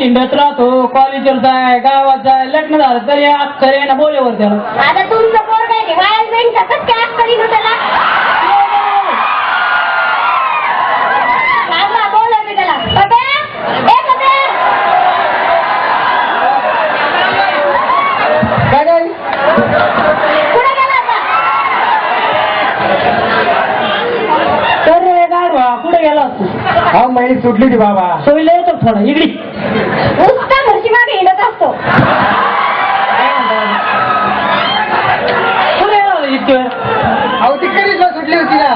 हिंडत राहतो, कॉलेजवर जाय, गावात जाय, लग्न झालं तरी अख्खर आहे ना बोलेवर त्याला. आता तुमचं पोर काय ते वायाच जाईन का? कसं काय करीन त्याला? थांबा, बोलव मी त्याला. पप्या, ए पप्या. काय काय कुठे गेला आता? तर रे गाढवा कुठे गेला तू? हा माहिती सुटली ती बाबा. सोयीला येतो थोडा इकडे. नुसता म्हशी मागे हिंडत असतो. कुठे गेला इतके वेळ? अहो ती कधीच सुटली होती ना.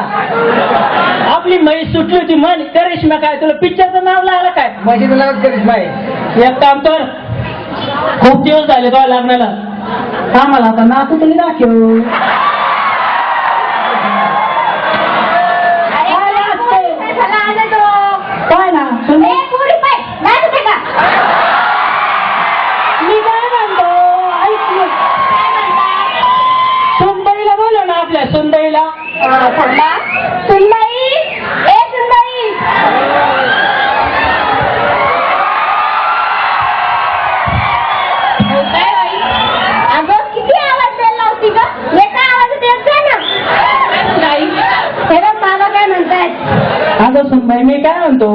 आपली म्हैस सुटली होती म्हण. करिश्मा काय तुला पिक्चरचं नाव लागलं काय? माझी तुला करिश्मा आहे. एक काम कर, खूप दिवस झाले तो लग्नाला. आम्हाला आता नातू तरी दाखव. काय ना ए, पोरी पाय, नाही तुझे का? मी काय म्हणतो ऐक ना. काय म्हणता? सुनबाईला बोलव ना आपल्या सुनबाईला. थांबा. सुनबाई, ए सुनबाई. काय बाई? अगं किती आवाज द्यायला लावती ग? एका आवाजात येत जा ना. नाही. हे बघ बाबा काय म्हणतायत. अगं सुनबाई मी काय म्हणतो,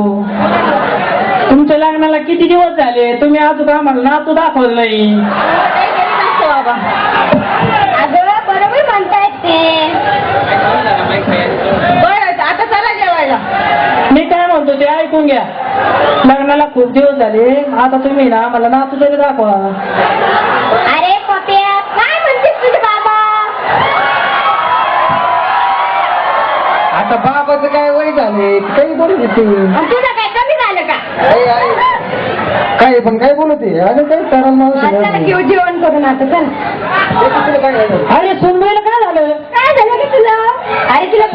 तुमच्या लग्नाला किती दिवस झाले, तुम्ही अजून आम्हाला नातू दाखवलं नाही. बाबा अगं बरोबर म्हणतायत ते. बरं आता चला जेवायला. मी काय म्हणतो ते ऐकून घ्या. लग्नाला खूप दिवस झाले, आता तुम्ही ना आम्हाला नातू तरी दाखवा. अरे पप्या काय म्हणतेस तुझे बाबा? आता बाबाचं काय वय झाले काही बोलत होते. आणि तुझं काय कमी झालं का? काय पण काय बोलत आहे आणि काही तरण चला घेऊ जेवण करून आता चल. अरे सुनबाईला काय झालं? काय झालं की तुला? अरे तुला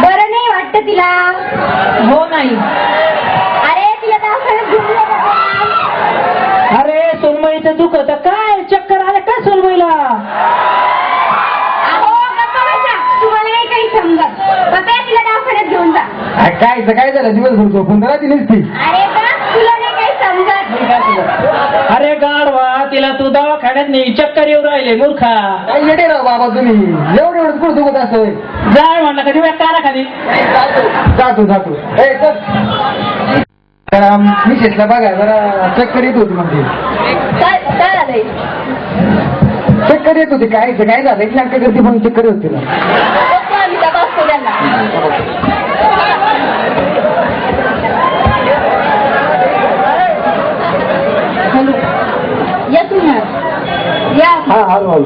बरं नाही वाटतं तिला? हो नाही. अरे तिला दवाखान्यात घेऊन जा बाबा. अरे सुनबाईचं दुखत काय? चक्कर आले काय सुनबाईला? अहो गप्पा बसा. तुम्हाला नाही काही समजत. पप्या तिला दवाखान्यात घेऊन जा. काय झालं दिवसभर झोपून करा ती नसती. अरे बा तुला नाही काही समजत. अरे गाढवा तिला तू दवाखान्यात नाही, चक्कर येऊ राहिले मूर्खा. काय येते राव बाबा तुम्ही एवढं कुठं दुखत असं. जाय म्हणलं कधी वेळ काना खाली. जातो मी शेतला बघा जरा चक्कर येत होती म्हणजे. काय काय झालंय? चक्कर येत होती काय झालं एक शंका करते पण चक्कर येत होती ना. आम्ही तपासतो त्यांना. या तुम्ही या. हा हळू.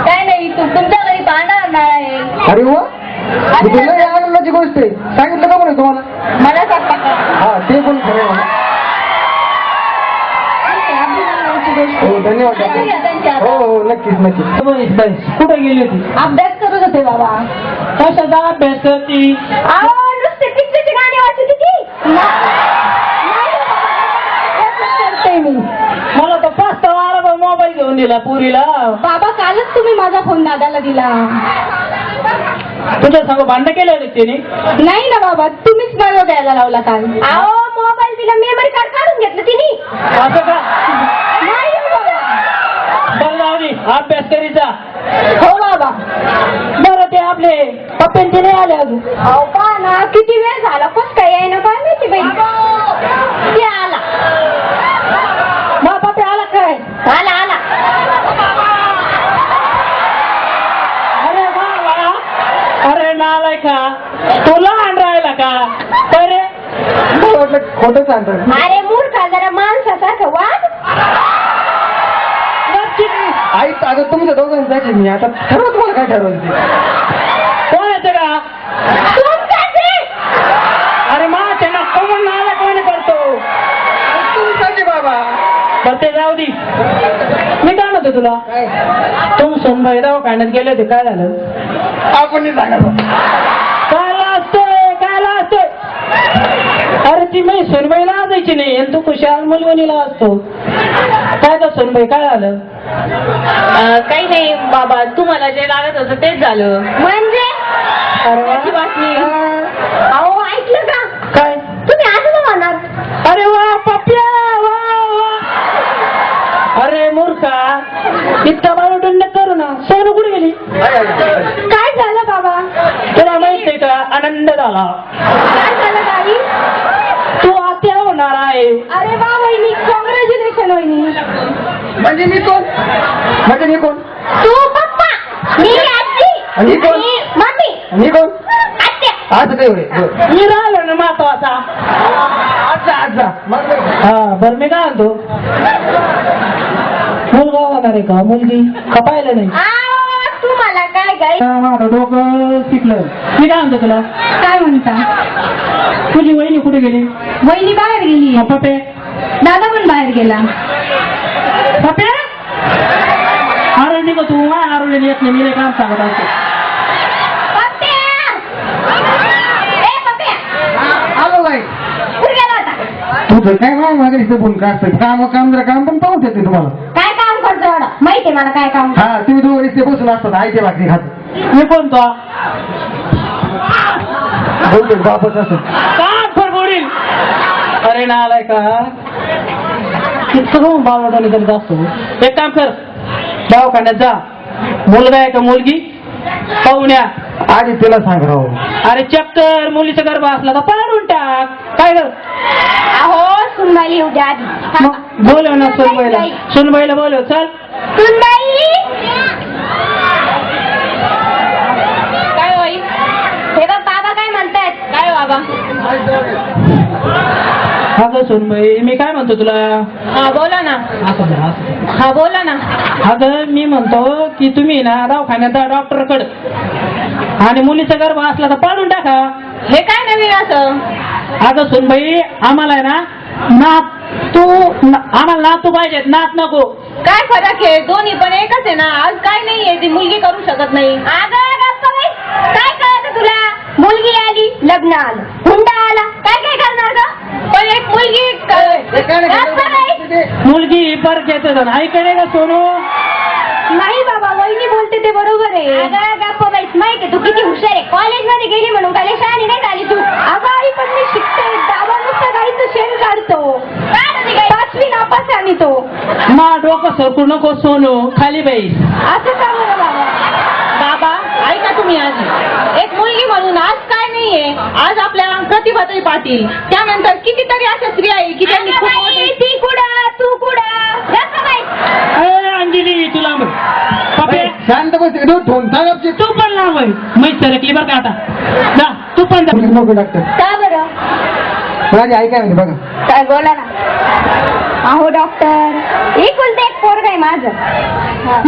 काय नाही तुमच्या घरी पांढरा अंधार आहे. अरे वा तुला या आनंदाची गोष्ट आहे. सांगितलं का म्हणे तुम्हाला? मला सांगता का? हा ते पण खरं आहे. हो धन्यवाद. हो नक्कीच. कुठे गेली होती? अभ्यास करत होते बाबा. कशाचा अभ्यास करती? अहो नुसते पिक्चरची गाणी वाचत होती. करते मी. मला तर 5 वारा मोबाईल घेऊन दिला पुरीला. बाबा कालच तुम्ही माझा फोन दादाला दिला. तुझ्या संग भांडण केलं होते तिने? नाही ना बाबा तुम्हीच मला द्यायला लावला काल. अहो मोबाईल दिला मेमरी कार्ड काढून घेतलं तिने. असं का? नाही बाबा. बरं जाऊ दे, अभ्यास करीचा. हो बाबा. बरं ते आपले पप्पेन ते नाही आले अजून. अहो पहा ना किती वेळ झाला कस काय आहे ना काय माहिती बाई. ते आला. मग पप्पे आला काय? आला. अरे वा. अरे नालाय का तुला आण राहिला का? अरे मला वाटलं खोटं सांगतात. अरे मूर्खा जरा माणसासारखं वाद. आई आता तुमच्या दोघांचं जायचे मी आता ठरवा तुम्हाला काय ठरवायचं ते. कोणाचं का? अरे माझ्या ना कोण नाला कोणी करतो तुमचं बाबा. बरं ते जाऊ दे. मी काय म्हणतो तुला, तुम सोनबाई दवाखान्यात गेले होते काय झालं? आपण नाही सांगा. कायला असतोय अरे ती मी सोनबाईला जायची नाही आणि तू खुशाल मुलवणीला असतो. काय का सोनबाई काय झालं? काही नाही बाबा तुम्हाला जे लागत होतं तेच झालं. म्हणजे त्याची बातमी. अहो ऐकलं का? काय? तुम्ही असं होणार. अरे वा पप्प्या वा इतका बाळोटून करू ना. सोनू कुठे गेली? काय झालं बाबा? तुला माहित आहे का? आनंद झाला. काय झालं ताई? तू आत्या होणार आहे. अरे वा वहिनी, कॉंग्रॅच्युलेशन वहिनी. म्हणजे मी कोण? म्हणजे मी कोण? तू पप्पा, मी आजी आणि कोण? आणि मम्मी. मी कोण? आत्या. आज काय होय? मी राहिलो ना महत्वाचा. आजा आजा मग हा बरं मी काय म्हणतो, मुलगा होणार आहे का मुलगी? का पाहिलं नाही? तुम्हाला काय गाई? माझं डोकं पिकलं. मी काय म्हणतो तुला, काय म्हणता? तुझी वहिनी कुठे गेली? वहिनी बाहेर गेली. पप्पे दादा पण बाहेर गेला. पप्पे आरवली का तू? आरवलेली येत नाही. मी लय काम सांगत असतो. पप्प्या! ए पप्प्या! आलो बाई. कुठे गेला होता? तुझं काय मागे इथे बोल का असतं? काम जरा काम पण पाहूच येते तुम्हाला. काय काम करतो एवढं? माहितीये मला काय काम. हा तुम्ही दोघं इथे बसून असतात आयते भाकरी खात. मी कोणतो बोलतो बापच असं. का फरफडील? अरे ना आलाय का? इतकं बावटाने करीत असतो. एक काम कर, दवाखान्यात जा. मुलगा आहे का मुलगी पाहुण्या? आधी तिला सांग राव. अरे चक्कर मुलीचा गर्भ असला का पाडून टाक. काय कर? अहो सुनबाई येऊ द्या आधी. मग बोलव ना सुनबाईला. सुनबाईला बोलव. चल सुनबाई. काय होई? हे बघ बाबा काय म्हणतायत. काय बाबा? अगं सुनबाई मी काय म्हणतो तुला. हा बोला ना. असं जा, असं जा. हा बोला ना. अगं मी म्हणतो की तुम्ही ना दवाखान्यात जा डॉक्टरकडे, आणि मुलीचा गर्भ असला तर पाडून टाका. हे काय नवीन असं? अगं सुनबाई आम्हाला आहे ना आम्हाला नातू पाहिजेत, नात नको. काय फरक आहे? दोन्ही पण एकच आहे ना. आज काय नाहीये ती मुलगी करू शकत नाही. अगं गप्प बाई. काय कळतं तुला? मुलगी आली, लग्न आलं, हुंडा आला, काय काय करणार ग? पण एक मुलगी गप्प बाई. मुलगी परत येते ऐकडे का सोनू? नाही बाबा, वहिनी बोलते ते बरोबर आहे. अगं गप्प बाई, माहितीये तू किती हुशार आहे. कॉलेजमध्ये गेली म्हणून काय शाळेने नाही झाली तू. अगं आई पण मी शिकते. बाबा नुसतं गाईचं शेण काढतो. 5वी नापास आणि तो. मा डोकं सरकू नको सोनू, खाली बाई. असं का बरं बाबा? बाबा ऐका तुम्ही, आधी एक मुलगी म्हणून आज काय नाहीये. आज आपल्या प्रतिभाताई पाटील, त्यानंतर कितीतरी अशा स्त्रिया आहे की त्यांनी खूप मोठे. ती कुठं, तू कुठं? गप्प बाई. अंजली तुला पप्पे शांत बस. तू पण लांब आहे. मै सरकली बरं का आता. जा तू पण जा. नको डॉक्टर. का बरं? माझी आई काय म्हणते बघा. काय बोला ना. अहो डॉक्टर, एकुलते एक पोरग आहे माझं.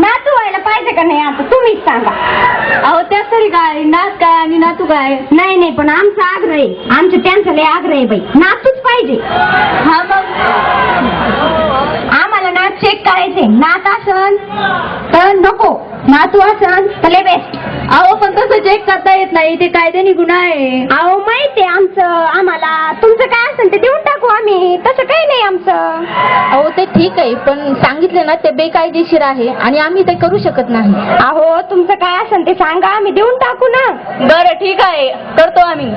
नातू व्हायला पाहिजे का नाही आता तुम्हीच सांगा. अहो त्यात तरी काय, नात काय आणि नातू काय? नाही नाही, पण आमचा आग्रह आहे. आमचं त्यांचं लय आग्रह आहे बाई, नातूच पाहिजे. हा मग आम्हाला नात चेक करायचे. नात असन तर नको, नातू असन तर लय बेस्ट. अहो पण तसं चेक करता येत नाही, ते कायद्याने गुन्हा आहे. अहो माहिती आहे आमचं. आम्हाला तुमचं काय असेल ते देऊन टाकू आम्ही, तसं काही नाही आमचं. अहो ते ठीक आहे, पण सांगितले ना ते बेकायदेशीर आहे आणि आम्ही ते करू शकत नाही. अहो तुमचं काय असेल ते सांगा, आम्ही देऊन टाकू ना. बरं ठीक आहे, करतो आम्ही.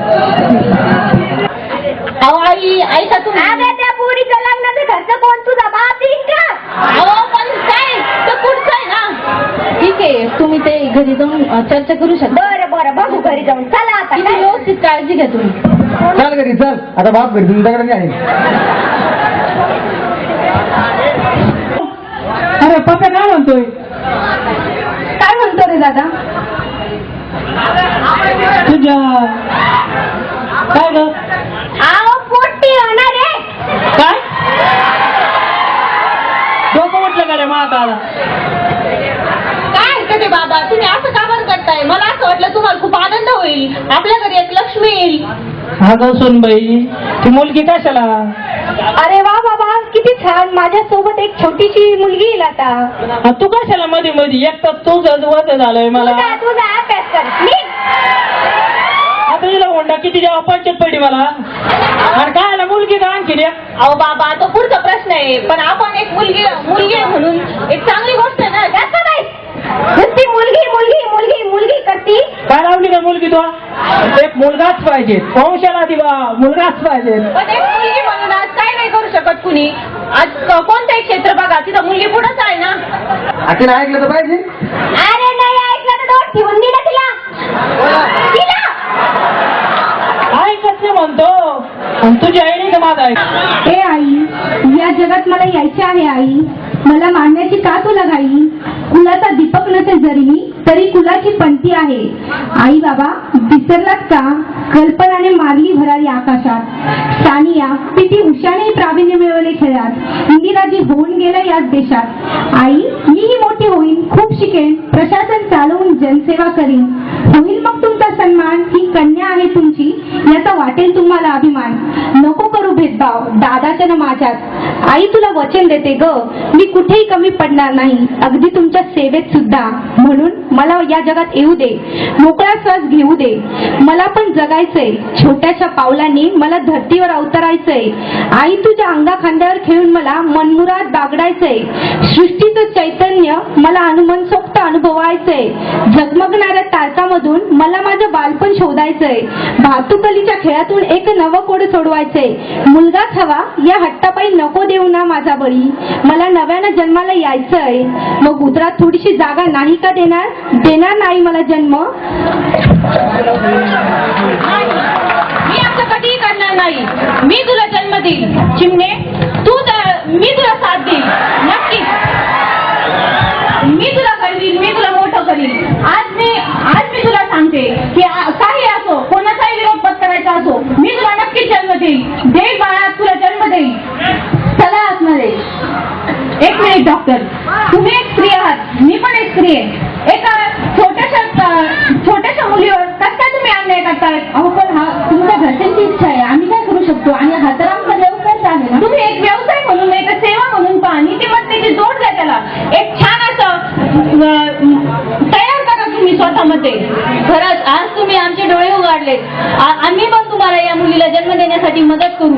अहो आई ऐका तुम्ही. अगं त्या पोरीचं लग्नाचं खर्च कोण, तुझा बाप देईन का? अहो पण काय ते पुढचं आहे ना. ठीक आहे, तुम्ही ते घरी जाऊन चर्चा करू शकता. बरं बरं, बघू घरी जाऊन. चला आता तिची काय? व्यवस्थित काळजी घ्या तुम्ही. चल घरी चल. आता बाप घरी तुमच्याकडे नाही आहे. अरे पप्पा काय म्हणतोय? काय म्हणतो रे दादा? तुझ्या काय ग? अहो पोटी होणार आहे. काय डोकं म्हटलं का रे म्हातारा? काय ते बाबा, तुम्ही असं का बरं करताय? मला असं वाटलं तुम्हाला खूप आनंद होईल, आपल्या घरी एक लक्ष्मी येईल. अगं सुनबाई ती मुलगी कशाला? अरे वा बाबा, किती छान. माझ्यासोबत एक छोटीशी मुलगी येईल आता. तू कशाला मध्ये मध्ये एक तर तुझं वज झालंय मला. तुझा अभ्यास कर. निघ. आता हिला होंडा किती जेव्हा पंचायत पडली मला. आणि काय मुलगी का आणखी रे? अहो बाबा तो पुढचा प्रश्न आहे, पण आपण एक मुलगी आहे म्हणून एक चांगली गोष्ट आहे ना. जास्त नाही, नुसती मुलगी मुलगी मुलगी मुलगी करती. काय लावली का मुलगी तो? एक मुलगाच पाहिजे, वंशाला दिवा मुलगाच पाहिजे. पण एक मुलगी म्हणून आज काय नाही करू शकत कुणी. आज कोणतंही क्षेत्र बघा तिथं मुलगी पुढंच आहे ना. तिला ऐकलं तर पाहिजे. अरे नाही ऐकलं तर दोन ठेवून दे ना तिला. ऐकत नाही म्हणतो आणि तुझी आई नाही का माझा आई. ए आई, या जगात मला यायचे आहे आई. मला मानण्याची का तुला घाई? कुलाचा दीपक नसेल जरी मी, तरी कुलाची पंथी आहे. आई बाबा विसरलात का? कल्पनाने मारली भरारी आकाशात. सानिया पीटी उषाने प्रावीण्य मिळवले खेळात. इंदिराजी होऊन गेल्या याच देशात. आई मीही मोठी होईन, खूप शिकेन, प्रशासन चालवून जनसेवा करीन. होईल मग तुमचा सन्मान, ही कन्या आहे तुमची, याचा वाटेल तुम्हाला अभिमान. नको करू भेदभाव दादाच्या न माझ्यात. आई तुला वचन देते ग, मी कुठेही कमी पडणार नाही, अगदी तुमच्या सेवेत सुद्धा. म्हणून मला या जगात येऊ दे, मोकळा श्वास घेऊ दे. मला पण जगायचंय, छोट्याशा पावलांनी मला धरतीवर अवतरायचंय. आई तुझ्या अंगा खांद्यावर खेळून मला मनमुराद बागडायचंय. सृष्टीचं चैतन्य मला मनसोक्त अनुभवायचंय. झगमगणाऱ्या तारकामधून मला माझं बालपण शोधायचंय. भातुकलीच्या खेळातून एक नवं कोड सोडवायचंय. मुलगाच हवा या हट्टापायी नको देऊ ना माझा बळी. मला नव्यानं जन्माला यायचंय, मग उदरात थोडीशी जागा नाही का देणार? देणार नाही मला जन्म? मी असं कधीही करणार नाही. मी तुला जन्म देईल चिमणे, मी तुला साथ देईल नक्कीच. मी तुला करील, मी तुला मोठं करील. आज मी तुला सांगते की काही असो, कोणाचाही विरोध पत्करायचा असो, मी तुला नक्कीच जन्म देईल बाळा, तुला जन्म देईल. चला आतमध्ये. एक मिनिट डॉक्टर, तुम्ही एक स्त्री आहात, मी पण एक स्त्री आहे. एका छोट्याशा मुलीवर कसं काय तुम्ही अन्याय करतायत? अहो पण हा तुमच्या घरच्यांची इच्छा आहे, आम्ही काय करू शकतो? आणि हा तर आमचा व्यवसायच आहे ना. तुम्ही एक व्यवसाय म्हणून, एक सेवा म्हणून पहा, नीतिमत्तेची जोड द्या त्याला. एक छान असं तयार करा तुम्ही स्वतःमध्ये. खरंच आज तुम्ही आमचे डोळे उघडले. आम्ही पण तुम्हाला या मुलीला जन्म देण्यासाठी मदत करू.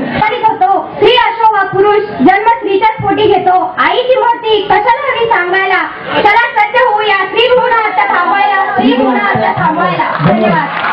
स्त्री असो वा पुरुष, जन्म स्त्रीच्याच पोटी घेतो. आईची मूर्ती कशाला हवी सांगायला? चला सज्ज होऊया, स्त्री भ्रूण हत्या थांबवायला, स्त्री भ्रूण हत्या थांबवायला. धन्यवाद.